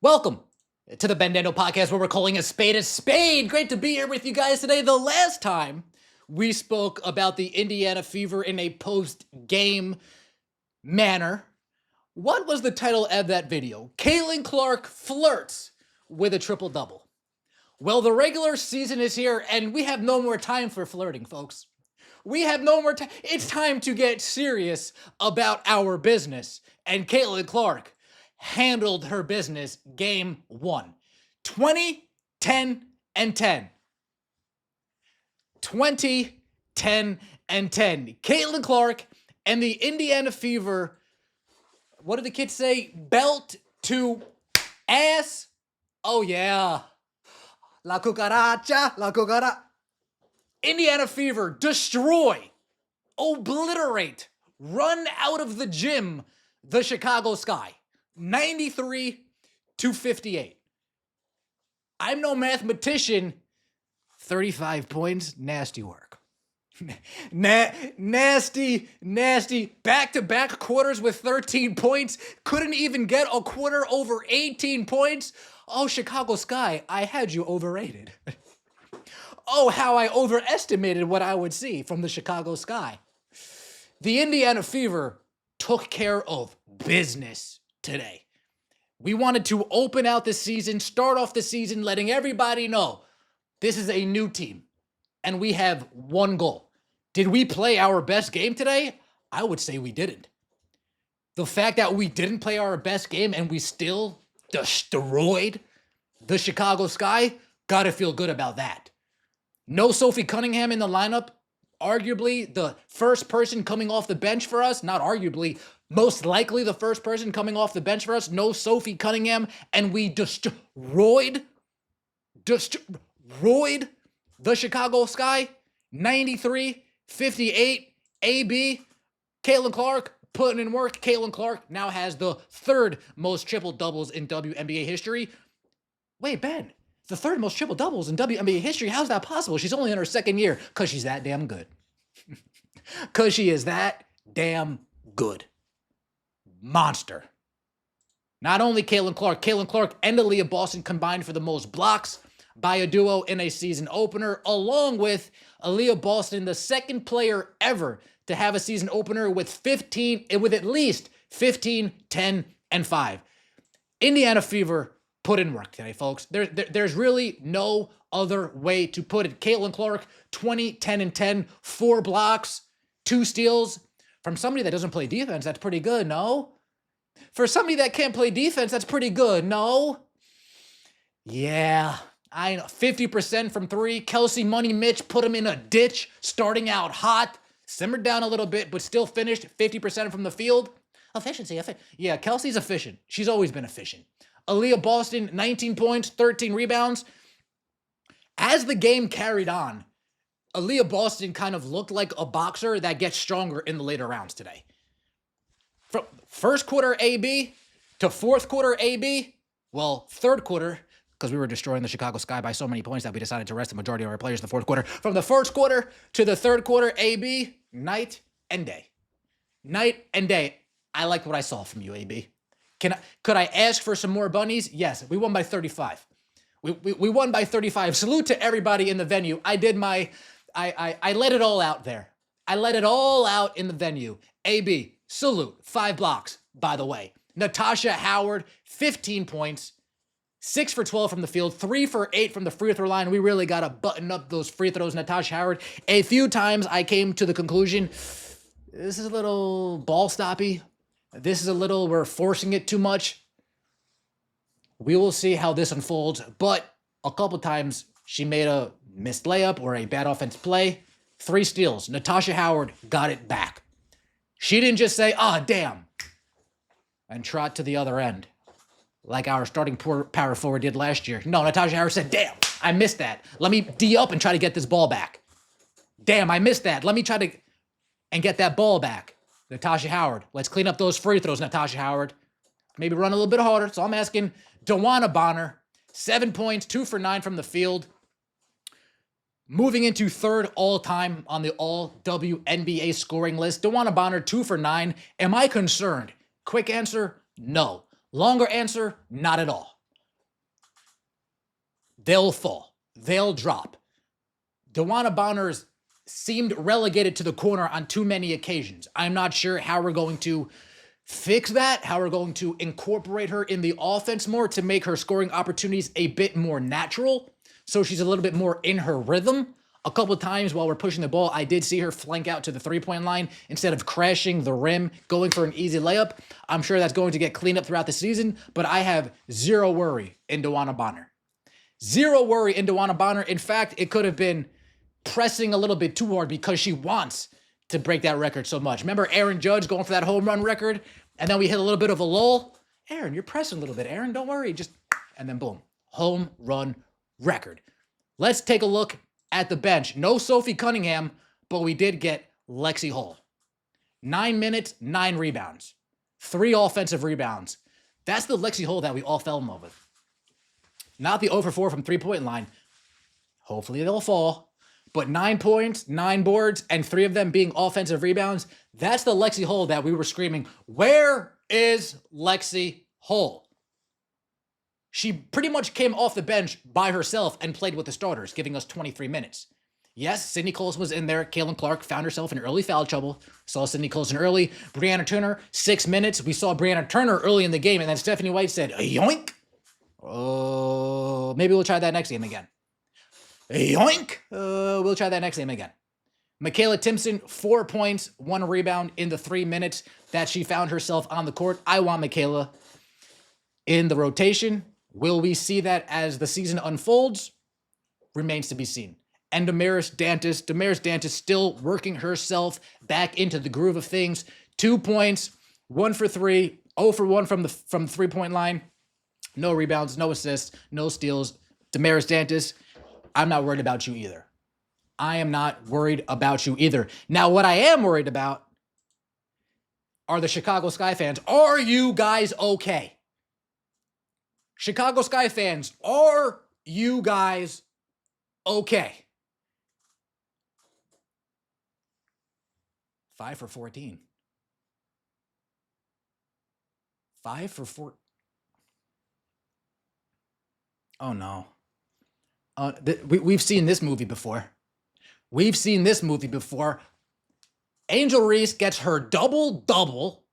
Welcome to the Ben Daniel Podcast, where we're calling a spade a spade. Great to be here with you guys today. The last time we spoke about the Indiana Fever in a post-game manner, what was the title of that video? Caitlin Clark flirts with a triple-double. Well, the regular season is here, and we have no more time for flirting, folks. We have no more time. It's time to get serious about our business. And Caitlin Clark handled her business game one. 20, 10, and 10. 20, 10, and 10. Caitlin Clark and the Indiana Fever, what did the kids say? Belt to ass. Oh, yeah. La cucaracha, la cucaracha. Indiana Fever destroy, obliterate, run out of the gym the Chicago Sky. 93-58. I'm no mathematician. 35 points, nasty work. Nasty. Back-to-back quarters with 13 points. Couldn't even get a quarter over 18 points. Oh, Chicago Sky, I had you overrated. Oh, how I overestimated what I would see from the Chicago Sky. The Indiana Fever took care of business today. We wanted to open out the season, start off the season, letting everybody know this is a new team, and we have one goal. Did we play our best game today? I would say we didn't. The fact that we didn't play our best game and we still destroyed the Chicago Sky, gotta feel good about that. No Sophie Cunningham in the lineup. Arguably the first person coming off the bench for us. Not arguably, most likely the first person coming off the bench for us. No Sophie Cunningham. And we destroyed the Chicago Sky. 93-58. AB. Caitlin Clark putting in work. Caitlin Clark now has the third most triple doubles in WNBA history. Wait, Ben. The third most triple doubles in WNBA history. How's that possible? She's only in her second year because she's that damn good. Because she is that damn good. Monster. Not only Caitlin Clark and Aaliyah Boston combined for the most blocks by a duo in a season opener, along with Aaliyah Boston, the second player ever to have a season opener with at least 15, 10, and 5. Indiana Fever put in work today, folks. There's really no other way to put it. Caitlin Clark, 20, 10, and 10, 4 blocks, 2 steals. From somebody that doesn't play defense, that's pretty good, no? For somebody that can't play defense, that's pretty good, no? Yeah, I know. 50% from 3. Kelsey Money Mitch put him in a ditch, starting out hot, simmered down a little bit, but still finished 50% from the field. Efficiency. Yeah, Kelsey's efficient. She's always been efficient. Aaliyah Boston, 19 points, 13 rebounds. As the game carried on, Aaliyah Boston kind of looked like a boxer that gets stronger in the later rounds today. From first quarter AB to fourth quarter AB, well, third quarter, because we were destroying the Chicago Sky by so many points that we decided to rest the majority of our players in the fourth quarter. From the first quarter to the third quarter AB, night and day. Night and day. I liked what I saw from you, AB. Could I ask for some more bunnies? Yes, we won by 35. We won by 35. Salute to everybody in the venue. I let it all out there. I let it all out in the venue. AB, salute. 5 blocks, by the way. Natasha Howard, 15 points. 6 for 12 from the field, 3 for 8 from the free throw line. We really got to button up those free throws, Natasha Howard. A few times I came to the conclusion, this is a little ball stoppy. This is a little, we're forcing it too much. We will see how this unfolds. But a couple times she made a missed layup or a bad offensive play. 3 steals. Natasha Howard got it back. She didn't just say, damn, and trot to the other end like our starting power forward did last year. No, Natasha Howard said, damn, I missed that. Let me D up and try to get this ball back. Damn, I missed that. Let me try to and get that ball back. Natasha Howard, let's clean up those free throws, Natasha Howard. Maybe run a little bit harder. So I'm asking DeWanna Bonner, 7 points, 2 for 9 from the field. Moving into third all-time on the all-WNBA scoring list. DeWanna Bonner, 2 for 9. Am I concerned? Quick answer, no. Longer answer, not at all. they'll fall. They'll drop. DeWanna Bonner's seemed relegated to the corner on too many occasions. I'm not sure how we're going to fix that, how we're going to incorporate her in the offense more to make her scoring opportunities a bit more natural, so she's a little bit more in her rhythm. A couple of times while we're pushing the ball, I did see her flank out to the three-point line instead of crashing the rim, going for an easy layup. I'm sure that's going to get cleaned up throughout the season, but I have zero worry in DeWanna Bonner. Zero worry in DeWanna Bonner. In fact, it could have been pressing a little bit too hard because she wants to break that record so much. Remember Aaron Judge going for that home run record? And then we hit a little bit of a lull. Aaron, you're pressing a little bit. Aaron, don't worry. Just, and then boom, home run record. Let's take a look at the bench. No Sophie Cunningham, but we did get Lexi Hull. 9 minutes, 9 rebounds. 3 offensive rebounds. That's the Lexi Hull that we all fell in love with. Not the 0 for 4 from three-point line. Hopefully they'll fall. But 9 points, 9 boards, and 3 of them being offensive rebounds. That's the Lexi Hull that we were screaming, where is Lexi Hull? She pretty much came off the bench by herself and played with the starters, giving us 23 minutes. Yes, Sydney Colson was in there. Caitlin Clark found herself in early foul trouble. Saw Sydney Colson early. Brianna Turner, 6 minutes. We saw Brianna Turner early in the game, and then Stephanie White said, yoink. Oh, maybe we'll try that next game again. Yoink. We'll try that next game again. Michaela Timpson, 4 points, 1 rebound in the 3 minutes that she found herself on the court. I want Michaela in the rotation. Will we see that as the season unfolds? Remains to be seen. And Damaris Dantas still working herself back into the groove of things. 2 points, 1 for 3, 0 for 1 from the three-point line. No rebounds, no assists, no steals. Damaris Dantas, I'm not worried about you either. I am not worried about you either. Now, what I am worried about are the Chicago Sky fans. Are you guys okay? Chicago Sky fans, are you guys okay? 5 for 14. 5 for 4. Oh, no. We've seen this movie before. We've seen this movie before. Angel Reese gets her double-double.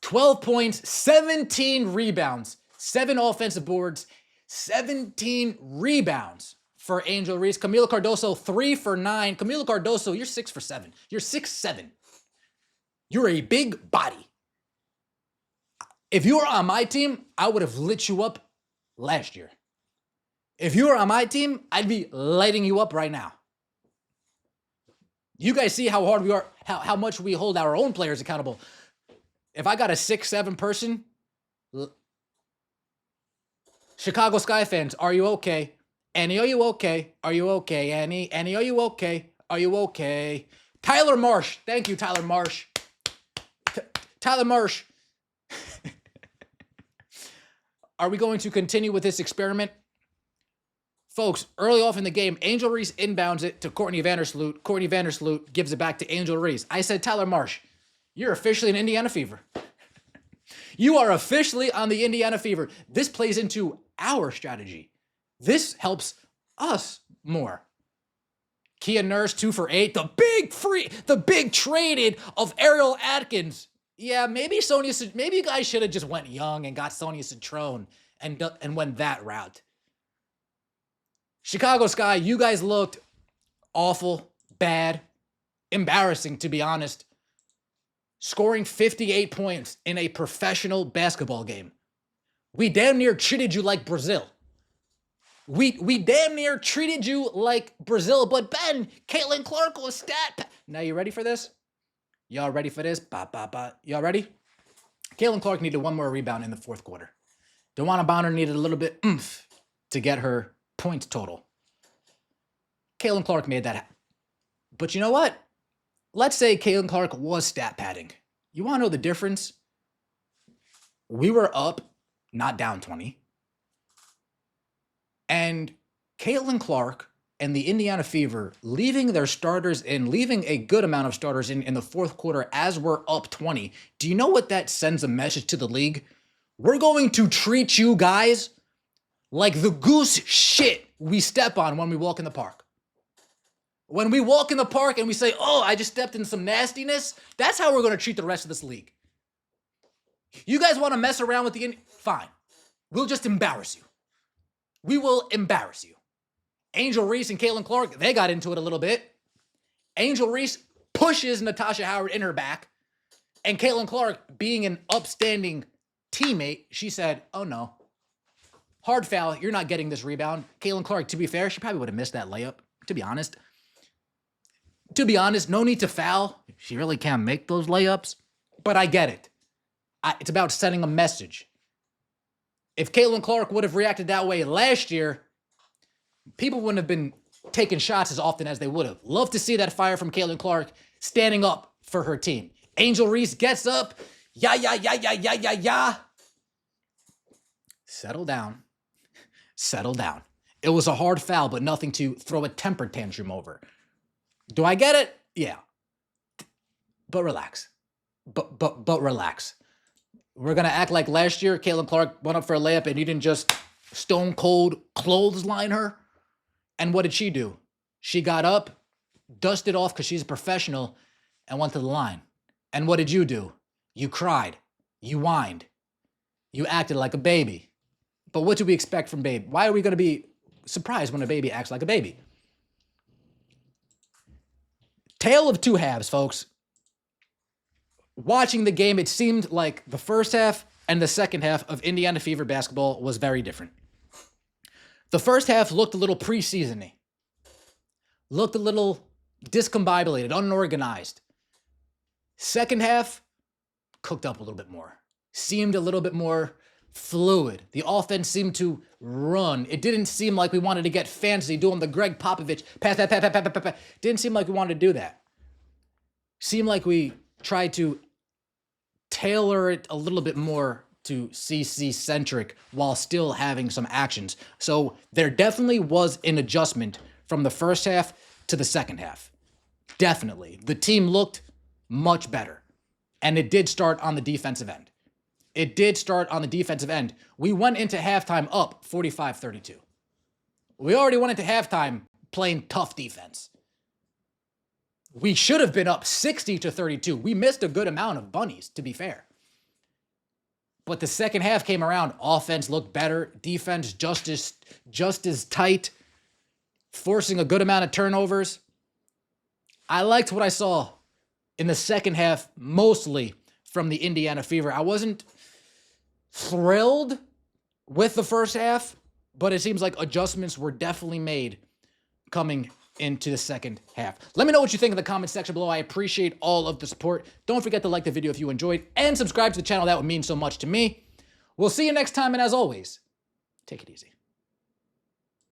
12 points, 17 rebounds, 7 offensive boards, 17 rebounds for Angel Reese. Camila Cardoso, 3 for 9. Camila Cardoso, you're 6 for 7. You're 6'7". You're a big body. If you were on my team, I would have lit you up last year. If you were on my team, I'd be lighting you up right now. You guys see how hard we are, how much we hold our own players accountable. If I got a 6'7" person, Chicago Sky fans, are you okay? Annie, are you okay? Are you okay, Annie? Annie, are you okay? Are you okay? Tyler Marsh. Thank you, Tyler Marsh. Tyler Marsh. Are we going to continue with this experiment? Folks, early off in the game, Angel Reese inbounds it to Courtney Vandersloot. Courtney Vandersloot gives it back to Angel Reese. I said, Tyler Marsh, you're officially an Indiana Fever. You are officially on the Indiana Fever. This plays into our strategy. This helps us more. Kia Nurse, 2 for 8. The big traded of Ariel Atkins. Yeah, maybe you guys should have just went young and got Sonia Citrone and went that route. Chicago Sky, you guys looked awful, bad, embarrassing, to be honest. Scoring 58 points in a professional basketball game. We damn near treated you like Brazil. We damn near treated you like Brazil, but Ben, Caitlin Clark was stat. Now you ready for this? Y'all ready for this? Y'all ready? Caitlin Clark needed 1 more rebound in the 4th quarter. DeWanna Bonner needed a little bit oomph to get her points total. Caitlin Clark made that happen. But you know what? Let's say Caitlin Clark was stat padding. You want to know the difference? We were up, not down 20. And Caitlin Clark and the Indiana Fever leaving their starters in, leaving a good amount of starters in the 4th quarter as we're up 20. Do you know what that sends a message to the league? We're going to treat you guys like the goose shit we step on when we walk in the park. When we walk in the park and we say, oh, I just stepped in some nastiness, that's how we're going to treat the rest of this league. You guys want to mess around with the fine. We'll just embarrass you. We will embarrass you. Angel Reese and Caitlin Clark, they got into it a little bit. Angel Reese pushes Natasha Howard in her back. And Caitlin Clark, being an upstanding teammate, she said, oh no. Hard foul, you're not getting this rebound. Caitlin Clark, to be fair, she probably would have missed that layup, to be honest. No need to foul. She really can't make those layups. But I get it. It's about sending a message. If Caitlin Clark would have reacted that way last year, people wouldn't have been taking shots as often as they would have. Love to see that fire from Caitlin Clark standing up for her team. Angel Reese gets up. Yeah. Settle down. Settle down. It was a hard foul, but nothing to throw a temper tantrum over. Do I get it? Yeah. But relax. But relax. We're going to act like last year Caitlin Clark went up for a layup and you didn't just stone cold clothesline her. And what did she do? She got up, dusted off because she's a professional, and went to the line. And what did you do? You cried. You whined. You acted like a baby. But what do we expect from baby? Why are we going to be surprised when a baby acts like a baby? Tale of two halves, folks. Watching the game, it seemed like the first half and the second half of Indiana Fever basketball was very different. The first half looked a little preseason-y. Looked a little discombobulated, unorganized. Second half, cooked up a little bit more. Seemed a little bit more fluid. The offense seemed to run. It didn't seem like we wanted to get fancy doing the Greg Popovich pass. Didn't seem like we wanted to do that. Seemed like we tried to tailor it a little bit more to CC-centric while still having some actions. So there definitely was an adjustment from the first half to the second half. Definitely. The team looked much better. And it did start on the defensive end. We went into halftime up 45-32. We already went into halftime playing tough defense. We should have been up 60-32. We missed a good amount of bunnies, to be fair. But the second half came around. Offense looked better. Defense just as tight. Forcing a good amount of turnovers. I liked what I saw in the second half, mostly from the Indiana Fever. I wasn't thrilled with the first half, but it seems like adjustments were definitely made coming into the second half. Let me know what you think in the comment section below. I appreciate all of the support. Don't forget to like the video if you enjoyed and subscribe to the channel. That would mean so much to me. We'll see you next time, and as always, take it easy.